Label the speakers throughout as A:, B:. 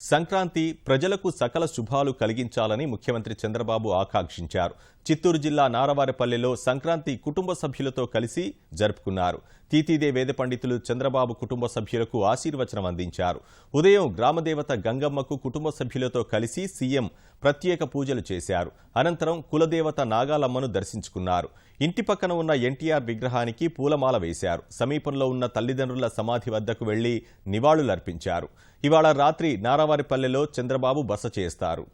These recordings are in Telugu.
A: సంక్రాంతి ప్రజలకు సకల శుభాలు కలిగించాలని ముఖ్యమంత్రి చంద్రబాబు ఆకాంక్షించారు. చిత్తూరు జిల్లా నారవారిపల్లెలో సంక్రాంతి కుటుంబ సభ్యులతో కలిసి జరుపుకున్నారు. తీతీదే వేద పండితులు చంద్రబాబు కుటుంబ సభ్యులకు ఆశీర్వచనం అందించారు. ఉదయం గ్రామదేవత గంగమ్మకు కుటుంబ సభ్యులతో కలిసి సీఎం ప్రత్యేక పూజలు చేశారు. అనంతరం కులదేవత నాగాలమ్మను దర్శించుకున్నారు. ఇంటి పక్కన ఉన్న ఎన్టీఆర్ విగ్రహానికి పూలమాల వేశారు. సమీపంలో ఉన్న తల్లిదండ్రుల సమాధి వద్దకు వెళ్లి నివాళులర్పించారు. ఇవాళ రాత్రి నారావారిపల్లెలో చంద్రబాబు బస చేస్తారు.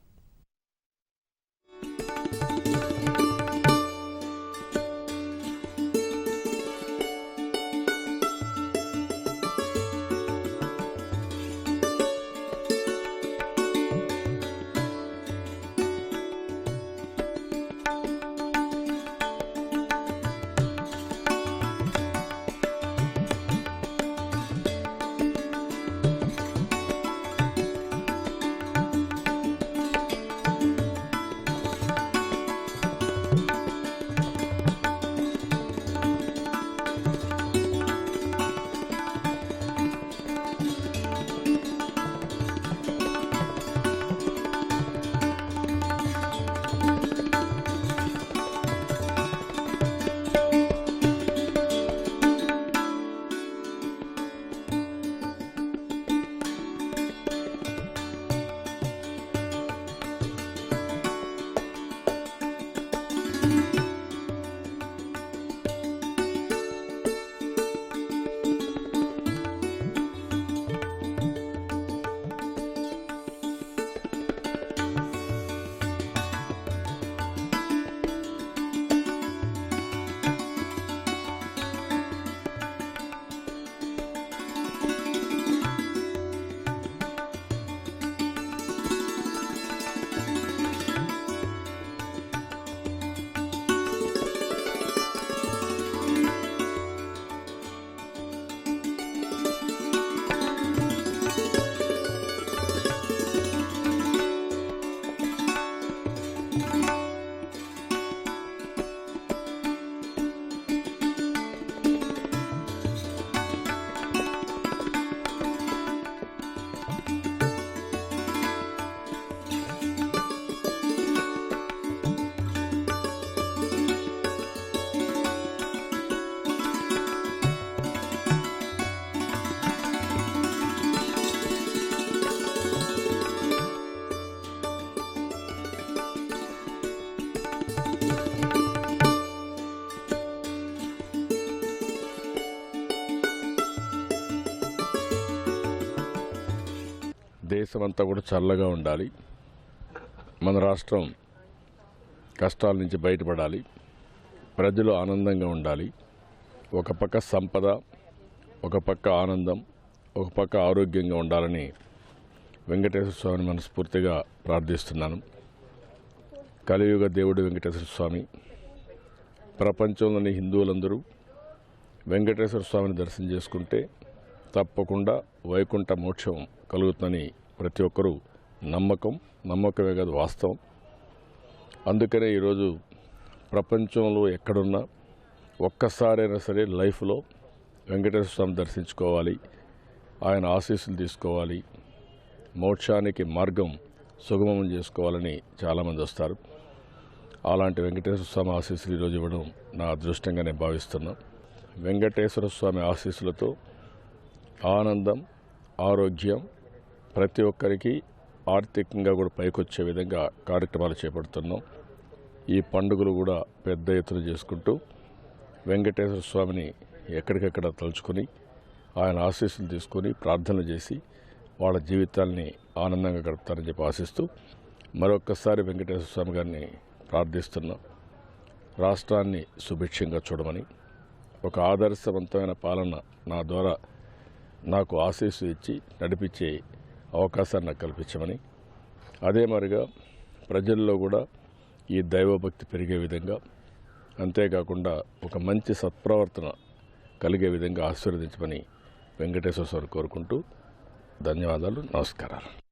B: దేశమంతా కూడా చల్లగా ఉండాలి. మన రాష్ట్రం కష్టాల నుంచి బయటపడాలి. ప్రజలు ఆనందంగా ఉండాలి. ఒక పక్క సంపద, ఒక పక్క ఆనందం, ఒక పక్క ఆరోగ్యంగా ఉండాలని వెంకటేశ్వర స్వామిని మనస్ఫూర్తిగా ప్రార్థిస్తున్నాను. కలియుగ దేవుడు వెంకటేశ్వర స్వామి. ప్రపంచంలోని హిందువులందరూ వెంకటేశ్వర స్వామిని దర్శనం చేసుకుంటే తప్పకుండా వైకుంఠ మోక్షం కలుగుతుందని ప్రతి ఒక్కరూ నమ్మకమే కాదు వాస్తవం. అందుకనే ఈరోజు ప్రపంచంలో ఎక్కడున్నా ఒక్కసారైనా సరే లైఫ్లో వెంకటేశ్వర స్వామి దర్శించుకోవాలి, ఆయన ఆశీస్సులు తీసుకోవాలి, మోక్షానికి మార్గం సుగమం చేసుకోవాలని చాలామంది వస్తారు. అలాంటి వెంకటేశ్వర స్వామి ఆశీస్సులు ఈరోజు ఇవ్వడం నా అదృష్టంగా నేను భావిస్తున్నా. వెంకటేశ్వర స్వామి ఆశీస్సులతో ఆనందం, ఆరోగ్యం, ప్రతి ఒక్కరికి ఆర్థికంగా కూడా పైకొచ్చే విధంగా కార్యక్రమాలు చేపడుతున్నాం. ఈ పండుగలు కూడా పెద్ద ఎత్తున చేసుకుంటూ వెంకటేశ్వర స్వామిని ఎక్కడికెక్కడ తలుచుకొని ఆయన ఆశీస్సులు తీసుకొని ప్రార్థనలు చేసి వాళ్ళ జీవితాల్ని ఆనందంగా గడుపుతారని చెప్పి ఆశిస్తూ మరొక్కసారి వెంకటేశ్వర స్వామి గారిని ప్రార్థిస్తున్నాం. రాష్ట్రాన్ని సుభిక్షంగా చూడమని, ఒక ఆదర్శవంతమైన పాలన నా ద్వారా నాకు ఆశీస్సు ఇచ్చి నడిపించే అవకాశాన్ని నాకు కల్పించమని, అదే మరిగా ప్రజల్లో కూడా ఈ దైవభక్తి పెరిగే విధంగా, అంతేకాకుండా ఒక మంచి సత్ప్రవర్తన కలిగే విధంగా ఆశీర్వదించమని వెంకటేశ్వర స్వామిని కోరుకుంటూ ధన్యవాదాలు, నమస్కారాలు.